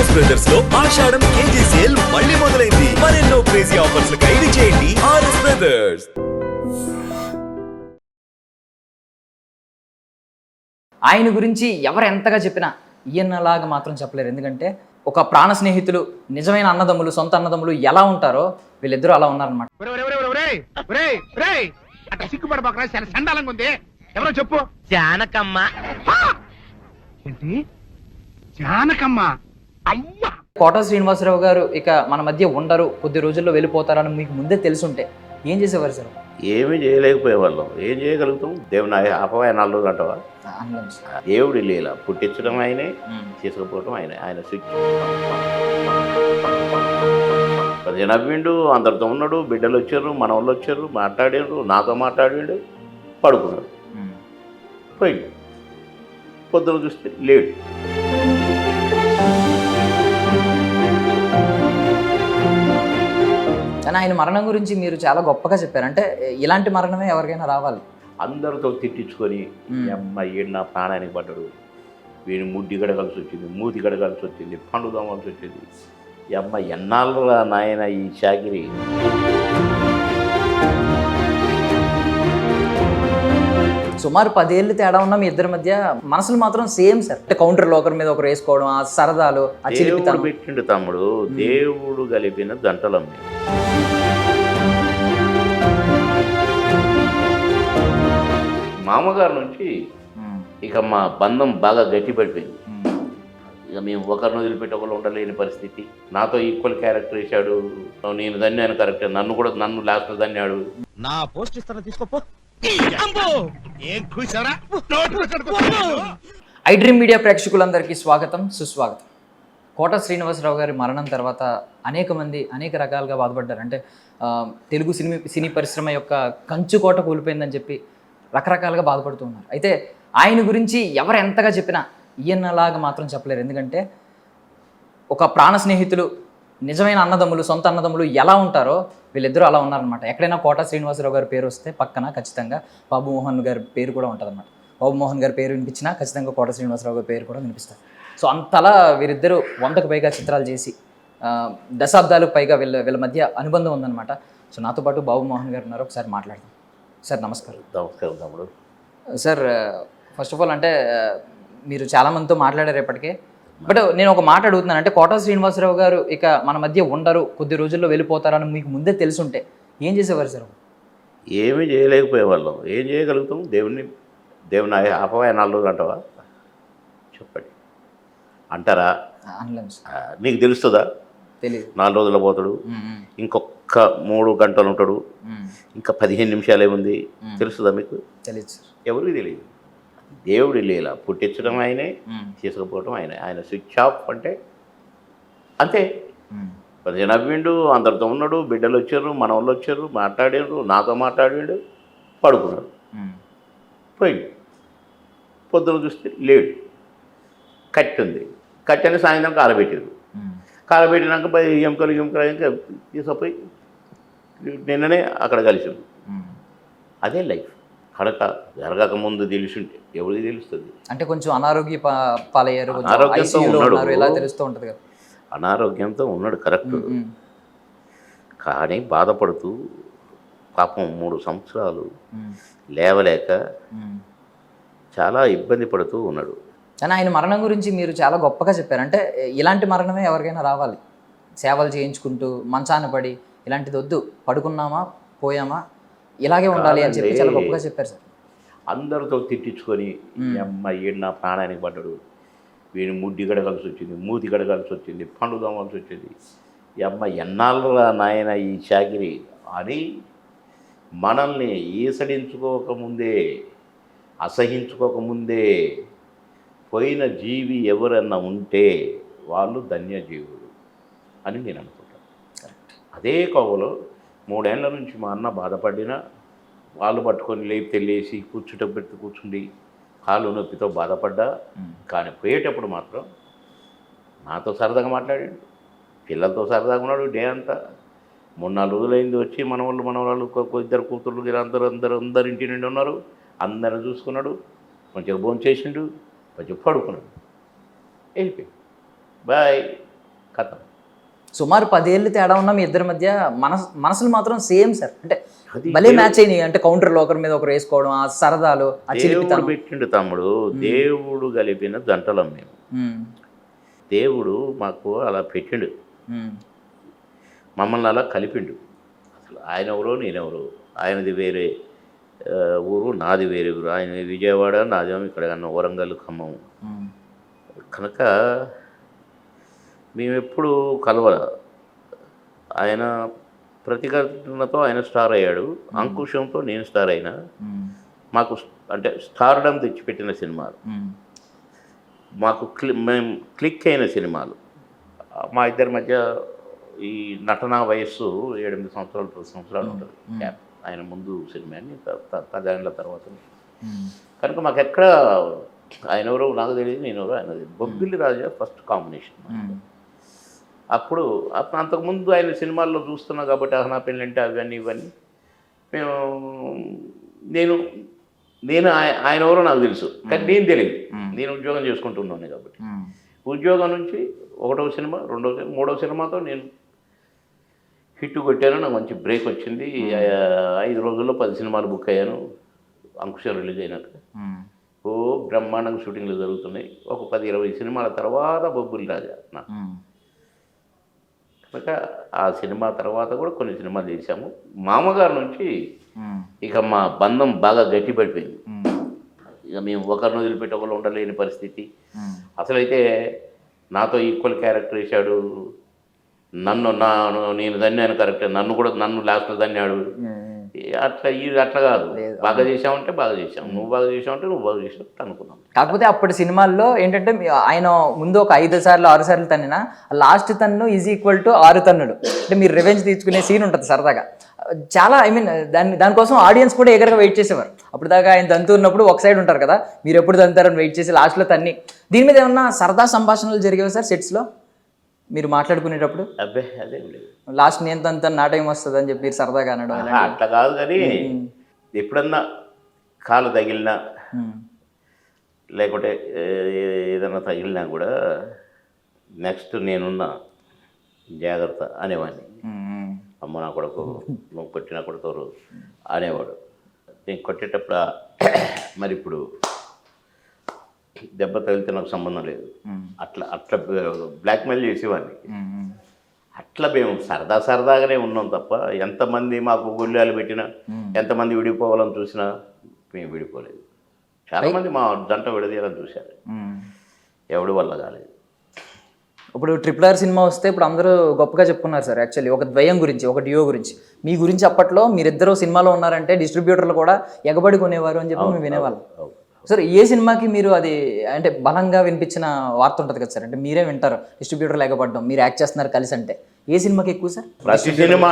RS brothers లో ఆషాఢం KG sale మళ్ళీ మొదలైంది. మరెన్నో క్రేజీ ఆఫర్స్ ఖైదీ చేయండి ఆర్ఎస్ బ్రదర్స్. ఆయన గురించి ఎవరు ఎంతగా చెప్పినా ఈయనలాగా మాత్రం చెప్పలేరు. ఎందుకంటే ఒక ప్రాణ స్నేహితులు, నిజమైన అన్నదమ్ములు, సొంత అన్నదమ్ములు ఎలా ఉంటారో వీళ్ళిద్దరూ అలా ఉన్నారనమాట. ఎవరో చెప్పు. జానకమ్మ. జానకమ్మ అమ్మ. కోట శ్రీనివాసరావు గారు ఇక మన మధ్య ఉండరు, కొద్ది రోజుల్లో వెళ్ళిపోతారని మీకు ముందే తెలుసుంటే ఏం చేసేవారు సార్? ఏమీ చేయలేకపోయేవాళ్ళం. ఏం చేయగలుగుతాం? దేవుని అపవాయ 4 రోజులు అంటావా? దేవుడి లీల. పుట్టించడం ఆయనే, తీసుకుపోవడం ఆయనే. ఆయన స్విచ్ నవ్విండు, అందరితో ఉన్నాడు, బిడ్డలు వచ్చారు, మన వాళ్ళు వచ్చారు, మాట్లాడారు, నాతో మాట్లాడిండు, పడుకున్నాడు, పోయిండు. పొద్దున చూస్తే లేడు. కానీ ఆయన మరణం గురించి మీరు చాలా గొప్పగా చెప్పారు. అంటే ఇలాంటి మరణమే ఎవరికైనా రావాలి. అందరితో తిట్టించుకొని అమ్మాయి నా ప్రాణానికి పడ్డాడు, వీని ముడ్డి గడగాల్సి వచ్చింది, మూతి గడగాల్సి వచ్చింది, పండు దోమాల్సి వచ్చింది. ఈ అమ్మాయి ఎన్నాళ్ళు నాయన ఈ చాకిరి. సుమారు 10 ఏళ్ళు తేడా ఉన్న మీ ఇద్దరి మధ్య మనసులు మాత్రం సేమ్ సార్. అంటే కౌంటర్లో ఒకరి మీద ఒకరు వేసుకోవడం, ఆ సరదాలు, ఆ దేవుడు పెట్టిండు తమ్ముడు, దేవుడు కలిపిన జంటలమ్మి. మామగారి నుంచి ఇక మా బంధం బాగా గట్టిపడిపోయింది. ఇక మేము ఒకరిని వదిలిపెట్టి ఒకరు ఉండలేని పరిస్థితి. నాతో ఈక్వల్ క్యారెక్టర్ వేశాడు. నేను దన్యాను కరెక్ట్, నన్ను లాస్ట్ దన్యాడు. నా పోస్ట్ ఇస్తాను, తీసుకోపో. ఐ డ్రీమ్ మీడియా ప్రేక్షకులందరికీ స్వాగతం, సుస్వాగతం. కోట శ్రీనివాసరావు గారి మరణం తర్వాత అనేక మంది అనేక రకాలుగా బాధపడ్డారు. అంటే తెలుగు సినీ పరిశ్రమ యొక్క కంచుకోట కూలిపోయిందని చెప్పి రకరకాలుగా బాధపడుతూ ఉన్నారు. అయితే ఆయన గురించి ఎవరు ఎంతగా చెప్పినా ఈయనలాగా మాత్రం చెప్పలేరు. ఎందుకంటే ఒక ప్రాణ స్నేహితులు, నిజమైన అన్నదమ్ములు, సొంత అన్నదమ్ములు ఎలా ఉంటారో వీళ్ళిద్దరూ అలా ఉన్నారనమాట. ఎక్కడైనా కోట శ్రీనివాసరావు గారి పేరు వస్తే పక్కన ఖచ్చితంగా బాబు మోహన్ గారి పేరు కూడా ఉంటుందన్నమాట. బాబు మోహన్ గారి పేరు వినిపించినా ఖచ్చితంగా కోట శ్రీనివాసరావు గారి పేరు కూడా వినిపిస్తారు. సో అంతలా వీరిద్దరూ 100కు పైగా చిత్రాలు చేసి దశాబ్దాలకు పైగా వీళ్ళ మధ్య అనుబంధం ఉందన్నమాట. సో నాతో పాటు బాబు మోహన్ గారు ఉన్నారు, ఒకసారి మాట్లాడదాం. సార్ నమస్కారం. నమస్కారం తమ్ముడు. సార్ ఫస్ట్ ఆఫ్ ఆల్ అంటే మీరు చాలామందితో మాట్లాడారు ఇప్పటికే, బట్ నేను ఒక మాట అడుగుతున్నాను. అంటే కోట శ్రీనివాసరావు గారు ఇక మన మధ్య ఉండరు, కొద్ది రోజుల్లో వెళ్ళిపోతారని మీకు ముందే తెలుసుంటే ఏం చేసేవారు సార్? ఏమీ చేయలేకపోయేవాళ్ళం. ఏం చేయగలుగుతాం? దేవుని అపవాయ 4 రోజులు అంటావా? చెప్పండి, అంటారా? నీకు తెలుస్తుందా? తెలియదు. 4 రోజుల్లో పోతాడు, ఇంకొక 3 గంటలు ఉంటాడు, ఇంకా 15 నిమిషాలే ఉంది. తెలుస్తుందా మీకు? తెలియదు సార్. ఎవరికి తెలియదు. దేవుడి లీల. పుట్టించడం ఆయనే, తీసుకుపోవడం ఆయనే. ఆయన స్విచ్ ఆఫ్ అంటే అంతే. నవ్విండు, అందరితో ఉన్నాడు, బిడ్డలు వచ్చారు, మన వాళ్ళు వచ్చారు, మాట్లాడారు, నాతో మాట్లాడిండు, పడుకున్నాడు, పోయిండు. పొద్దున చూస్తే లేడు. కట్టి ఉంది. కట్టి అని సాయంత్రం కాలబెట్టారు. కాలబెట్టినాక ఎముకలు ఇంకా తీసుకుపోయి నిన్ననే అక్కడ కలిసిండు. అదే లైఫ్. కడక జరగక ముందు తెలిసింటే ఎవరికి తెలుస్తుంది? అంటే కొంచెం అనారోగ్య పాలయ్యారు, అనారోగ్యంతో ఉన్నాడు, ఎలా తెలుస్తూ ఉంటుంది కదా. అనారోగ్యంతో ఉన్నాడు కరెక్ట్. కానీ బాధపడుతూ పాపం 3 సంవత్సరాలు లేవలేక చాలా ఇబ్బంది పడుతూ ఉన్నాడు. కానీ ఆయన మరణం గురించి మీరు చాలా గొప్పగా చెప్పారు. అంటే ఇలాంటి మరణమే ఎవరికైనా రావాలి. సేవలు చేయించుకుంటూ మంచాన పడి ఇలాంటిది వద్దు, పడుకున్నామా పోయామా ఇలాగే ఉండాలి అని చెప్పి చాలా గొప్పగా చెప్పారు సార్. అందరితో తిట్టించుకొని అమ్మాయి నా ప్రాణానికి పడ్డాడు, వీని ముడ్డి గడగాల్సి వచ్చింది, మూతి గడగాల్సి వచ్చింది, పండు దోమాల్సి వచ్చింది. ఈ అమ్మాయి ఎన్నాళ్ళు నాయన ఈ చాకిరి అని మనల్ని ఈసడించుకోకముందే, అసహించుకోకముందే పోయిన జీవి ఎవరన్నా ఉంటే వాళ్ళు ధన్యజీవులు అని నేను అనుకుంటాను. అదే కోవలో 3 ఏళ్ల నుంచి మా అన్న బాధపడినా వాళ్ళు పట్టుకొని లేపి తెలియసి కూర్చుంటూ కూర్చుండి కాళ్ళు నొప్పితో బాధపడ్డా. కానీ పోయేటప్పుడు మాత్రం నాతో సరదాగా మాట్లాడాడు, పిల్లలతో సరదాగా ఉన్నాడు. డే అంతా 3-4 రోజులైంది వచ్చి మన వాళ్ళు 2 కూతుర్లు అందరు ఇంటి నుండి ఉన్నారు. అందరిని చూసుకున్నాడు, కొంచెం భోజనం చేసిండు, కొంచెం పడుకున్నాడు, వెళ్ళిపోయి బాయ్ కథ. సుమారు 10 ఏళ్ళు తేడా ఉన్న మీ ఇద్దరి మధ్య మనసులు మాత్రం సేమ్ సార్. అంటే అది భలే మ్యాచ్ అయినాయి. అంటే కౌంటర్లో ఒకరి మీద ఒకరు వేసుకోవడం, ఆ సరదాలు, ఆ దేవుడు చిలిపితనం. పెట్టిండు తమ్ముడు, దేవుడు కలిపిన జంటలం మేము. ఉమ్, దేవుడు మాకు అలా పెట్టిండు, ఉమ్, మమ్మల్ని అలా కలిపిండు. అసలు ఆయన ఎవరో నేనెవరో, ఆయనది వేరే ఊరు, నాది వేరే ఊరు. ఆయన విజయవాడ, నాదేమో ఇక్కడ కన్నా వరంగల్, ఖమ్మం. ఉమ్, కనుక మేమెప్పుడు కలవల. ఆయన ప్రతిఘటనతో ఆయన స్టార్ అయ్యాడు, అంకుశంతో నేను స్టార్ అయినా. ఉమ్, మాకు అంటే స్టార్డమ్ తెచ్చిపెట్టిన సినిమాలు, ఉమ్, మాకు మేము క్లిక్ అయిన సినిమాలు. మా ఇద్దరి మధ్య ఈ నటనా వయస్సు 8 సంవత్సరాలు 10 సంవత్సరాలు ఉంటుంది గ్యాప్. ఆయన ముందు సినిమాని 10 ఏళ్ళ తర్వాత. ఉమ్, కనుక మాకు ఎక్కడ ఆయన ఎవరో నాకు తెలియదు, నేను ఎవరో ఆయన తెలియదు. బొబ్బిలి రాజా ఫస్ట్ కాంబినేషన్. ఉమ్, అప్పుడు అంతకుముందు ఆయన సినిమాల్లో చూస్తున్నా కాబట్టి అహనా పెళ్ళంటే అవన్నీ ఇవన్నీ మేము నేను ఆయన ఎవరో నాకు తెలుసు, కానీ నేను తెలియదు. నేను ఉద్యోగం చేసుకుంటున్నాను కాబట్టి ఉమ్, ఉద్యోగం నుంచి 1వ సినిమా, 2వ సినిమా, 3వ సినిమాతో నేను హిట్ కొట్టాను. నాకు మంచి బ్రేక్ వచ్చింది. 5 రోజుల్లో 10 సినిమాలు బుక్ అయ్యాను. అంకుశం రిలీజ్ అయినాక ఉమ్, ఓ బ్రహ్మాండంగా షూటింగ్లు జరుగుతున్నాయి. ఒక 10-20 సినిమాల తర్వాత బొబ్బిలి రాజా నాకు. ఉమ్, కనుక ఆ సినిమా తర్వాత కూడా కొన్ని సినిమాలు చేశాము. మామగారి నుంచి ఉమ్, ఇక మా బంధం బాగా గట్టిపడిపోయింది. ఉమ్, ఇక మేము ఒకరిని వదిలిపెట్టి ఒకరు ఉండలేని పరిస్థితి. ఉమ్, అసలైతే నాతో ఈక్వల్ క్యారెక్టర్ వేశాడు. నేను దన్నాను కరెక్టే, నన్ను లాస్ట్లో దన్నాడు. అట్లా కాదు, బాగా చేసామంటే బాగా చేసాం, నువ్వు బాగా చేసావంటే నువ్వు బాగా చేసావు అనుకున్నాం. కాకపోతే అప్పటి సినిమాల్లో ఏంటంటే ఆయన ముందు ఒక 5 సార్లు 6 సార్లు తన్నినా లాస్ట్ తన్ను ఈజ్ ఈక్వల్ టు 6 తన్నుడు. అంటే మీరు రివెంజ్ తీసుకునే సీన్ ఉంటుంది సరదాగా. చాలా దానికోసం ఆడియన్స్ కూడా ఎగరగా వెయిట్ చేసేవారు. అప్పుడు దాకా ఆయన దంతున్నప్పుడు ఒక సైడ్ ఉంటారు కదా, మీరు ఎప్పుడు దంతారని వెయిట్ చేసి లాస్ట్లో తన్ని. దీని మీద ఏమన్నా సరదా సంభాషణలు జరిగేవి సార్ సెట్స్లో మీరు మాట్లాడుకునేటప్పుడు? అబ్బే అదేం లేదు, లాస్ట్ నేను తంత నా టైం వస్తుంది అని చెప్పి సరదాగా అనడం అట్లా కాదు. కానీ ఎప్పుడన్నా కాలు తగిలినా లేకుంటే ఏదన్నా తగిలినా కూడా నెక్స్ట్ నేనున్నా జాగ్రత్త అనేవాడిని. అమ్మ నా కొడుకు, నువ్వు కొట్టిన కొడుకోరు అనేవాడు. నేను కొట్టేటప్పుడు మరి ఇప్పుడు దెబ్బ తగిలితే నాకు సంబంధం లేదు, అట్లా బ్లాక్మెయిల్ చేసేవాడిని. అట్లా మేము సరదాగానే ఉన్నాం తప్ప ఎంతమంది మాకు గుళ్ళాలు పెట్టినా, ఎంతమంది విడిపోవాలని చూసినా మేము విడిపోలేదు. చాలామంది మా జంట విడదీయాలని చూశారు, ఎవడి వల్ల కాలేదు. ఇప్పుడు RRR సినిమా వస్తే ఇప్పుడు అందరూ గొప్పగా చెప్పుకున్నారు సార్. యాక్చువల్లీ ఒక ద్వయం గురించి, ఒక డియో గురించి, మీ గురించి అప్పట్లో మీరిద్దరూ సినిమాలో ఉన్నారంటే డిస్ట్రిబ్యూటర్లు కూడా ఎగబడి కొనేవారు అని చెప్పి మేము వినేవాళ్ళం. సార్ ఏ సినిమాకి మీరు అది అంటే బలంగా వినిపించిన వార్త ఉంటుంది కదా సార్, అంటే మీరే వింటారు డిస్ట్రిబ్యూటర్ లేకపోవడం, మీరు యాక్ట్ చేస్తున్నారు కలిసి, అంటే ఏ సినిమాకి ఎక్కువ సార్? ప్రతి సినిమా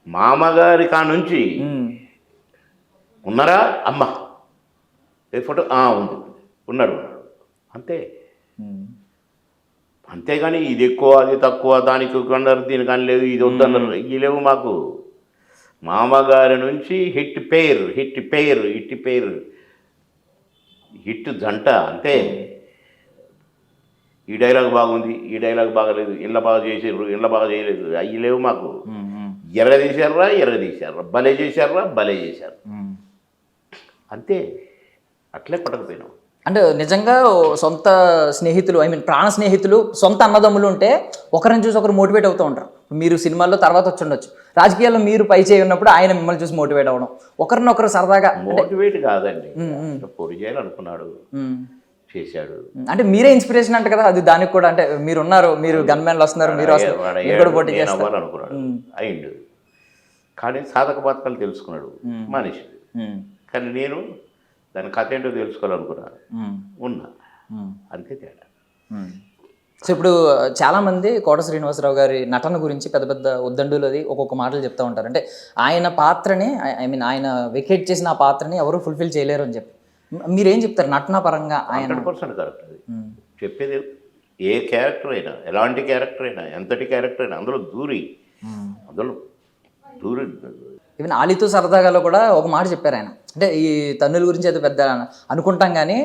మామగారి కా నుంచి ఉన్నారా అమ్మ ఏ ఫోటో ఉంది, ఉన్నాడు అంతే. అంతేగాని ఇది ఎక్కువ అది తక్కువ, దానికి కొన్నారు దీనికి లేదు, ఇది వద్దన్నారు, ఇవి లేవు మాకు. మామగారి నుంచి హిట్ పేరు హిట్ జంట అంతే. ఈ డైలాగ్ బాగుంది, ఈ డైలాగ్ బాగలేదు, ఇళ్ళ బాగా చేసారు, ఇళ్ళ బాగా చేయలేదు, అవి లేవు మాకు. ఎర్రదీశారా భలే చేశారు అంతే. అట్లే పట్టకపోయినాం. అంటే నిజంగా సొంత స్నేహితులు, ప్రాణ స్నేహితులు, సొంత అన్నదమ్ములు ఉంటే ఒకరిని చూసి ఒకరు మోటివేట్ అవుతూ ఉంటారు. మీరు సినిమాల్లో తర్వాత వచ్చి ఉండొచ్చు, రాజకీయాల్లో మీరు పై చేయి ఉన్నప్పుడు ఆయన మిమ్మల్ని చూసి మోటివేట్ అవ్వడం, ఒకరినొకరు సరదాగా. మోటివేట్ కాదండి, పొడి చేయాలనుకున్నాడు, చేశాడు. అంటే మీరే ఇన్స్పిరేషన్ అంట కదా అది, దానికి కూడా. అంటే మీరు ఉన్నారు, మీరు గన్ మ్యాన్లు వస్తున్నారు, మీరు కూడా పోటీ చేస్తారు అనుకున్నాడు, అయిండు. కానీ సాధక బాధకాలు తెలుసుకున్నాడు మనిషి. కానీ నేను దాని కథ ఏంటో తెలుసుకోవాలనుకున్నాను, ఉన్నా అంతే తేడా. సో ఇప్పుడు చాలామంది కోట శ్రీనివాసరావు గారి నటన గురించి పెద్ద పెద్ద ఉద్దండులు అది ఒక్కొక్క మాటలు చెప్తూ ఉంటారు. అంటే ఆయన పాత్రని ఆయన వెకేట్ చేసిన ఆ పాత్రని ఎవరు ఫుల్ఫిల్ చేయలేరు అని చెప్పి మీరేం చెప్తారు నటన పరంగా? ఆయన 100% కరెక్ట్. అది చెప్పేది ఏ క్యారెక్టర్ అయినా, ఎలాంటి క్యారెక్టర్ అయినా, ఎంతటి క్యారెక్టర్ అయినా అందులో దూరి ఈవెన్ ఆలితో సరదాగాలో కూడా ఒక మాట చెప్పారు ఆయన. అంటే ఈ తన్నుల గురించి అయితే పెద్ద అనుకుంటాం కానీ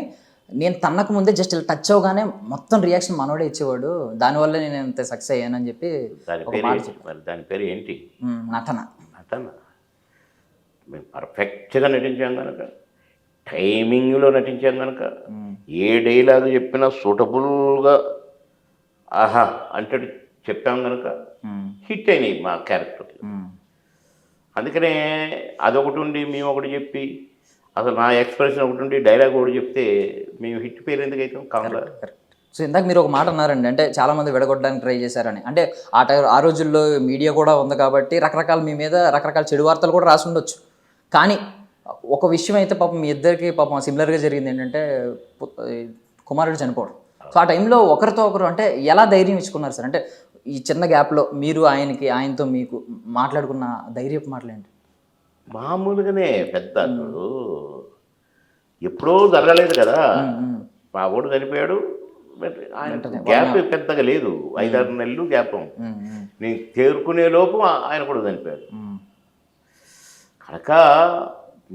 నేను తన్నకు ముందే జస్ట్ ఇలా టచ్ అవగానే మొత్తం రియాక్షన్ మనోడే ఇచ్చేవాడు, దానివల్ల నేను ఇంత సక్సెస్ అయ్యానని చెప్పి దాని ఒక పేరు మాట ఏంటి? మరి దాని పేరు ఏంటి? నటన. నటన. మేము పర్ఫెక్ట్గా నటించాం కనుక, టైమింగ్లో నటించాం కనుక, ఏ డైలాగ్ చెప్పినా సూటబుల్గా ఆహా అంటే చెప్పాం కనుక హిట్ అయినాయి మా క్యారెక్టర్. అందుకనే అదొకటి ఉండి మేము ఒకటి చెప్పి, అసలు నా ఎక్స్ప్రెషన్ ఒకటి ఉండి డైలాగ్ ఒకటి చెప్తే మేము హిట్ పేరు ఎందుకు అవుతాం కాంగ్లా. సో ఇందాక మీరు ఒక మాట అన్నారండి, అంటే చాలామంది విడగొట్టడానికి ట్రై చేశారని. అంటే ఆ రోజుల్లో మీడియా కూడా ఉంది కాబట్టి రకరకాల మీ మీద రకరకాల చెడు వార్తలు కూడా రాసి ఉండొచ్చు. కానీ ఒక విషయం అయితే పాపం మీ ఇద్దరికి పాపం సిమిలర్గా జరిగింది ఏంటంటే కుమారుడు చనిపోవడం. సో ఆ టైంలో ఒకరితో ఒకరు అంటే ఎలా ధైర్యం ఇచ్చుకున్నారు సార్? అంటే ఈ చిన్న గ్యాప్లో మీరు ఆయనతో మీకు మాట్లాడుకున్న ధైర్యపు మాటలు ఏంటి? మామూలుగానే పెద్ద అప్పుడు ఎప్పుడో జరగలేదు కదా. మా వాడు చనిపోయాడు, ఆయన గ్యాప్ పెద్దగా లేదు, 5-6 నెలలు గ్యాప్. నేను తేరుకునే లోపు ఆయన కూడా చనిపోయాడు కనుక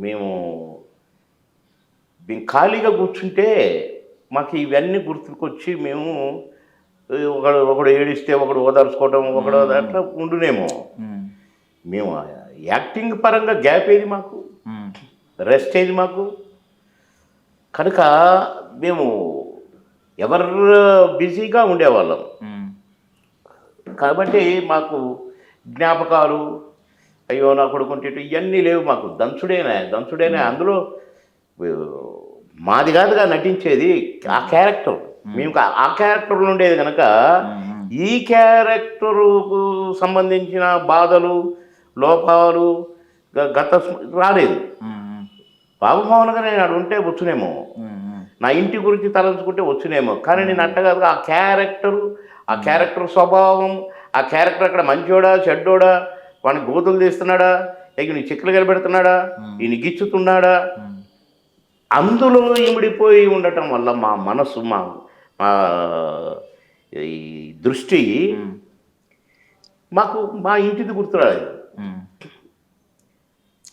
మేము ఖాళీగా కూర్చుంటే మాకు ఇవన్నీ గుర్తుకొచ్చి మేము ఒకడు ఏడిస్తే ఒకడు ఓదార్చుకోవటం, ఒకడు అట్లా ఉండునేమో. మేము యాక్టింగ్ పరంగా గ్యాప్ ఏది మాకు, రెస్ట్ ఏది మాకు కనుక మేము ఎవరు బిజీగా ఉండేవాళ్ళం. కాబట్టి మాకు జ్ఞాపకాలు అయ్యో నా కొడుకుంటే ఇవన్నీ లేవు మాకు. దంచుడేనా అందులో మాది కాదుగా నటించేది, ఆ క్యారెక్టర్. మేము ఆ క్యారెక్టర్లో ఉండేది కనుక ఈ క్యారెక్టరుకు సంబంధించిన బాధలు, లోపాలు గత రాలేదు. బాబుమోహన్గా నేను అక్కడ ఉంటే వచ్చునేమో, నా ఇంటి గురించి తలంచుకుంటే వచ్చునేమో, కానీ నేను అంటగాదు ఆ క్యారెక్టర్ స్వభావం, ఆ క్యారెక్టర్ అక్కడ మంచోడా చెడ్డోడా, వాడిని గోతులు తీస్తున్నాడా, నీ చెక్కులు కలబెడుతున్నాడా, ఈయన గిచ్చుతున్నాడా, అందులో ఇమిడిపోయి ఉండటం వల్ల మా మనసు మా ఈ దృష్టి మాకు మా ఇంటిది గుర్తురాలేదు.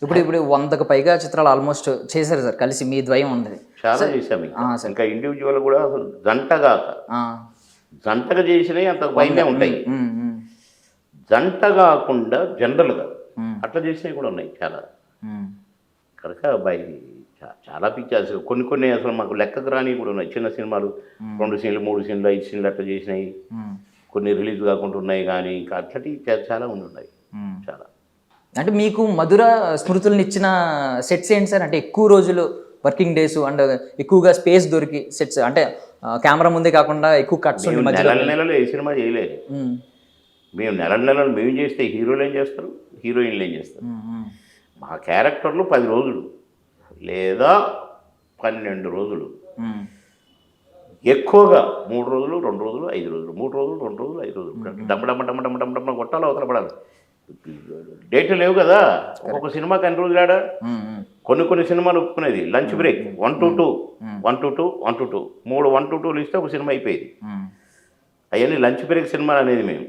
ఇప్పుడు 100కు పైగా చిత్రాలు ఆల్మోస్ట్ చేశారు సార్ కలిసి, మీ ద్వయం ఉన్నది చాలా చేశాము. ఇంకా ఇండివిజువల్ కూడా అసలు జంటగా చేసినవి అంత పైనే ఉంటాయి. జంట కాకుండా జనరల్గా అట్లా చేసినవి కూడా ఉన్నాయి చాలా. కనుక చాలా పిక్చర్స్ కొన్ని అసలు మాకు లెక్కకు రాని కూడా ఉన్నాయి. చిన్న సినిమాలు 2 సీన్లు 3 సీన్లు 5 సీన్లు అట్లా చేసినాయి. కొన్ని రిలీజ్ కాకుండా ఉన్నాయి, కానీ ఇంకా అట్లటి చాలా ఉన్నాయి చాలా. అంటే మీకు మధుర స్మృతులను ఇచ్చిన సెట్స్ ఏంటి సార్? అంటే ఎక్కువ రోజులు వర్కింగ్ డేస్ అండ్ ఎక్కువగా స్పేస్ దొరికి సెట్స్, అంటే కెమెరా ముందే కాకుండా ఎక్కువ కట్స్ నెలలు ఏ సినిమా చేయలేదు. మేము నెలలు మేము చేస్తే హీరోలు ఏం చేస్తారు, హీరోయిన్లు ఏం చేస్తారు. మా క్యారెక్టర్లు 10 రోజులు లేదా 12 రోజులు, ఎక్కువగా 3 రోజులు 2 రోజులు 5 రోజులు, 3 రోజులు 2 రోజులు 5 రోజులు డమ్మ కొట్టాలి, అవతల పడాలి. డేట్లు లేవు కదా. ఒక్కొక్క సినిమాకి అన్ని రోజులు ఆడా. కొన్ని సినిమాలు ఒప్పుకునేది lunch break 1 to 2 1 to 2 1 to 2 3 1 to 2 ఇస్తే ఒక సినిమా అయిపోయేది. అవన్నీ లంచ్ బ్రేక్ సినిమాలు అనేది మేము.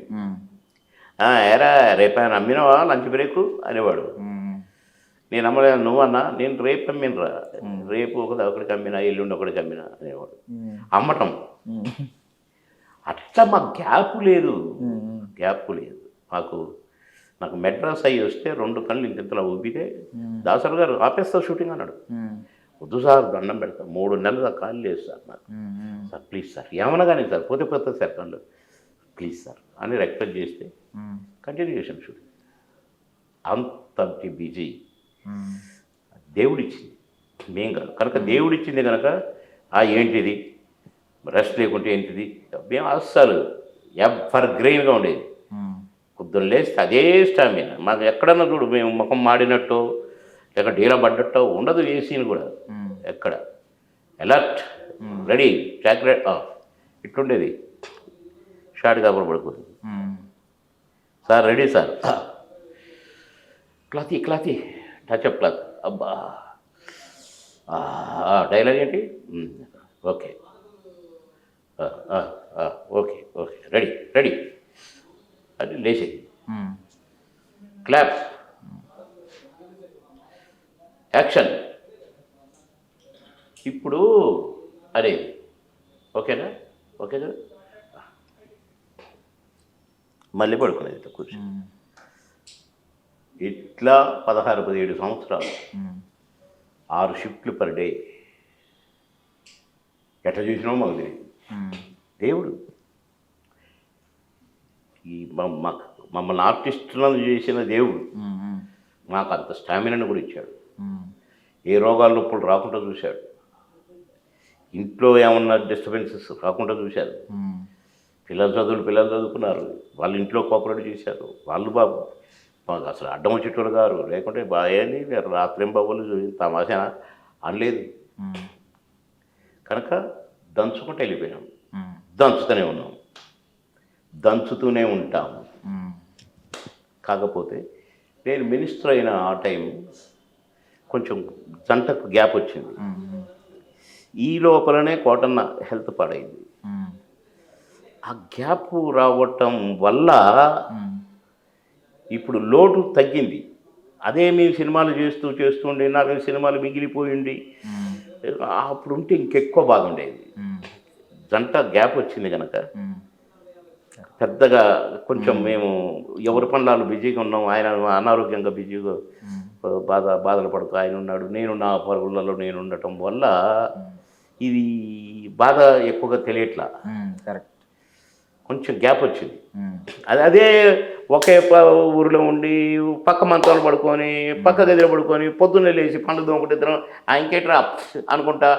ఏరా రేపు ఆయన అమ్మినవా లంచ్ బ్రేక్ అనేవాడు. నేను అమ్మలేదు, నువ్వన్నా, నేను రేపు అమ్మినరా, రేపు ఒకడికి అమ్మినా ఎల్లుండి ఒకడికి అమ్మినా అనేవాడు. అమ్మటం అట్లా మాకు గ్యాప్ లేదు నాకు మెడ్రాస్ అయ్యి వస్తే 2 కళ్ళు ఇంతలా ఊపితే దాసర్ గారు ఆపేస్తా షూటింగ్ అన్నాడు. వద్దు సార్, దండం పెడతా, 3 నెలలు కాల్ లేదు సార్ నాకు. సార్ ప్లీజ్ సార్, ఏమన్నా కానీ సార్, పోతే సార్ కళ్ళు, ప్లీజ్ సార్ అని రిక్వెస్ట్ చేస్తే కంటిన్యూ చేశాను షూటింగ్. అంత బిజీ దేవుడిచ్చింది, మేం కాదు కనుక. దేవుడిచ్చింది కనుక ఏంటిది రెస్ట్ లేకుంటే ఏంటిది, మేము అస్సలు ఎవర్ గ్రెయిన్గా ఉండేది. పొద్దున్న లేస్తే అదే స్టామినా. మాకు ఎక్కడన్నా చూడు మేము ముఖం మాడినట్టు లేక డీలా పడ్డట్టో ఉండదు. ఏ సీన్ కూడా ఎక్కడ అలర్ట్, రెడీ, జాగ్రత్త ఇట్లుండేది. షార్ట్ కాపుర పడుకుంది, సార్ రెడీ సార్, క్లాతీ టచ్అప్ క్లాత్, అబ్బా డైలాగ్ ఏంటి, ఓకే రెడీ అది లేచి క్లాప్, యాక్షన్. ఇప్పుడు అరే ఓకేనా ఓకే కదా మళ్ళీ పడుకునేది ఇట్లా కూర్చొని ఇట్లా 16-17 సంవత్సరాలు 6 షిఫ్ట్లు పర్ డే ఎట్లా చూసినామో మాకు తెలియదు. దేవుడు ఈ మమ్మల్ని ఆర్టిస్టులను చేసిన దేవుడు మాకు అంత స్టామినాను కూడా ఇచ్చాడు. ఏ రోగాల నొప్పులు రాకుండా చూశాడు. ఇంట్లో ఏమన్నా డిస్టర్బెన్సెస్ రాకుండా చూశారు. పిల్లలు చదువుకున్నారు. వాళ్ళ ఇంట్లో కోఆపరేట్ చేశారు. వాళ్ళు మాకు అసలు అడ్డం వచ్చేటోడు గారు లేకుంటే బాగాని రాత్రేం బాబులు తమాషా అనలేదు. కనుక దంచుకుంటూ వెళ్ళిపోయినాం. దంచుతూనే ఉన్నాం, దంచుతూనే ఉంటాం. కాకపోతే నేను మినిస్టర్ అయిన ఆ టైం కొంచెం జంటకు గ్యాప్ వచ్చింది. ఈ లోపలనే కోటన్న హెల్త్ పాడైంది. ఆ గ్యాప్ రావటం వల్ల ఇప్పుడు లోటు తగ్గింది. అదే మేము సినిమాలు చేస్తుండే 4 సినిమాలు మిగిలిపోయింది. అప్పుడు ఉంటే ఇంకెక్కువ బాగుండేది. జంట గ్యాప్ వచ్చింది కనుక పెద్దగా కొంచెం మేము ఎవరి పనులు బిజీగా ఉన్నాం. ఆయన అనారోగ్యంగా బిజీగా బాధలు పడుతూ ఆయన ఉన్నాడు. నేను నా పరుగులలో నేను ఉండటం వల్ల ఇది బాధ ఎక్కువగా తెలియట్లా. కరెక్ట్. కొంచెం గ్యాప్ వచ్చింది. అదే ఒకే ఊరిలో ఉండి పక్క మంచాలు పడుకొని పక్క గదిలో పడుకొని పొద్దున్నే లేచి పండ్లు దోమకుటిద్దరం ఇంకేట్రా అనుకుంటా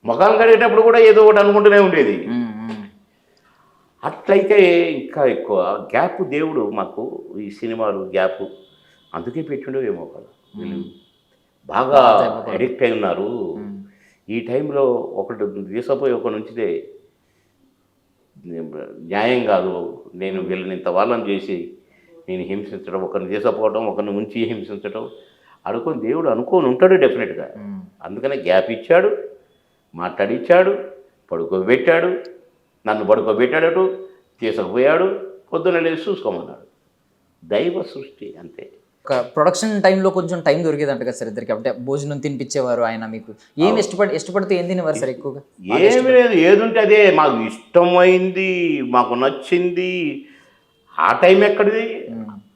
మొఖాలు కడిగేటప్పుడు కూడా ఏదో ఒకటి అనుకుంటూనే ఉండేది. అట్లయితే ఇంకా ఎక్కువ గ్యాప్ దేవుడు మాకు ఈ సినిమాలు గ్యాప్ అందుకే పెట్టిండేమో కదా. వీళ్ళు బాగా అడిక్ట్ అయి ఉన్నారు. ఈ టైంలో ఒకటి తీసుకుపోయి ఒకటి ఉంచితే న్యాయం కాదు. నేను వీళ్ళని ఇంత వాళ్ళని చేసి నేను హింసించడం, ఒకరిని తీసుకుపోవడం, ఒకరిని ఉంచి హింసించడం అనుకొని దేవుడు అనుకోని ఉంటాడు డెఫినెట్గా. అందుకనే గ్యాప్ ఇచ్చాడు, మాట్లాడిచ్చాడు, పడుకోబెట్టాడు, నన్ను పడుకోబెట్టాడటు, తీసుకుపోయాడు, పొద్దున్న లేచి చూసుకోమన్నాడు. దైవ సృష్టి అంతే. ఒక ప్రొడక్షన్ టైంలో కొంచెం టైం దొరికేదంట కదా సార్ ఇద్దరికి, అంటే భోజనం తినిపించేవారు ఆయన. మీకు ఏం ఇష్టపడితే ఏం తినేవారు సార్ ఎక్కువగా? ఏమి లేదు, ఏది ఉంటే అదే మాకు ఇష్టమైంది, మాకు నచ్చింది. ఆ టైం ఎక్కడిది?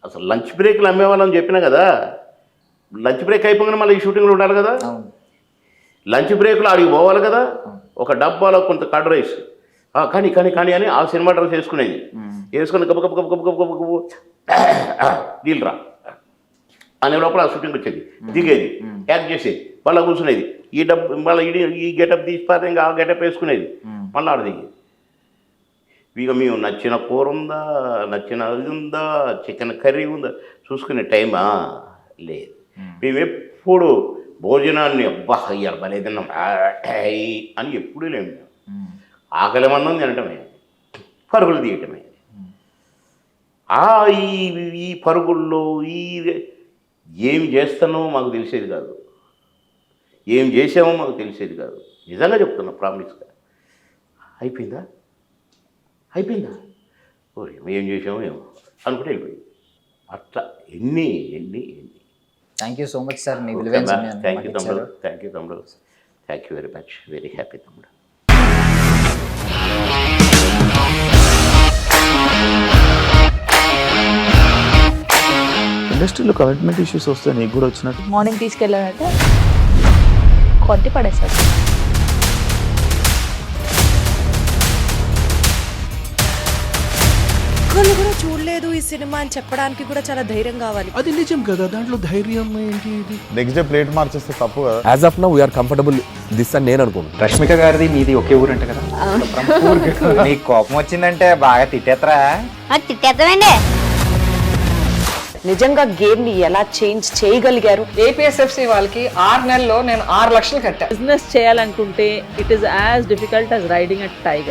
అసలు లంచ్ బ్రేక్లు అమ్మేవాళ్ళని చెప్పినా కదా. లంచ్ బ్రేక్ అయిపోగానే మళ్ళీ ఈ షూటింగ్లో ఉండాలి కదా. లంచ్ బ్రేక్లో ఆడికి పోవాలి కదా. ఒక డబ్బాలో కొంత కర్డ్ రైస్ కానీ కానీ కానీ అని ఆ సినిమా డ్రెస్ వేసుకునేది. వేసుకుని గబ గబ గబ గబ గబ గబ నీళ్ళు రా అనే లోపల ఆ షూటింగ్ వచ్చేది, దిగేది, యాక్ట్ చేసేది, మళ్ళీ కూర్చునేది. మళ్ళీ ఈ గెటప్ తీసిపారు, ఇంకా ఆ గెటప్ వేసుకునేది, మళ్ళీ ఆడ దిగేది. ఇక మేము నచ్చిన కూర ఉందా, నచ్చిన ఇది ఉందా, చికెన్ కర్రీ ఉందా చూసుకునే టైమా లేదు. మేము ఎప్పుడు భోజనాన్ని అబ్బా అయ్యారు భలే తిన్నాం అని ఎప్పుడూ లేము. ఆకలి మందం తినటమే, పరుగులు తీయటమే. ఈ పరుగుల్లో ఏం చేస్తానో మాకు తెలిసేది కాదు, ఏం చేసామో మాకు తెలిసేది కాదు. నిజంగా చెప్తున్నా, ప్రామిస్గా. అయిపోయిందా ఏం చేసామో ఏమో అనుకుంటే వెళ్ళిపోయింది. అట్లా ఎన్ని. Thank you so much sir, మీ విలువైన సమయాన్ని థ్యాంక్ యూ తమ్ముడు. Thank you very much. Very happy తమ్ముడు. ఇండస్ట్రీలో కమిట్మెంట్ ఇష్యూస్ వస్తే నీకు కూడా వచ్చినట్టు? మార్నింగ్ తీసుకెళ్ళాడంటే కొట్టి పడేశాడు. ఒక్కళ్ళు కూడా చూడలేదు ఈ సినిమా అని చెప్పడానికి కూడా చాలా ధైర్యం కావాలి. అది నిజం కదా, దాంట్లో ధైర్యం ఏంటి? నెక్స్ట్ డే ప్లేట్ మార్చేస్తే తప్పు కదా. As of now we are comfortable this అని నేను అనుకుంటున్నాను. రష్మిక గారిది మీది ఒకే ఊరు అంట కదా. నీకు కోపం వచ్చిందంటే బాగా తిట్టేత్తరా? తిట్టేద్దామండి. నిజంగా గేమ్ ని ఎలా చేంజ్ చేయగలిగారు? ఏపీఎస్ఎఫ్సి వాళ్ళకి 6 నెలల్లో నేను 6 లక్షలు కట్టా. బిజినెస్ చేయాలనుకుంటే it is as difficult as riding a tiger.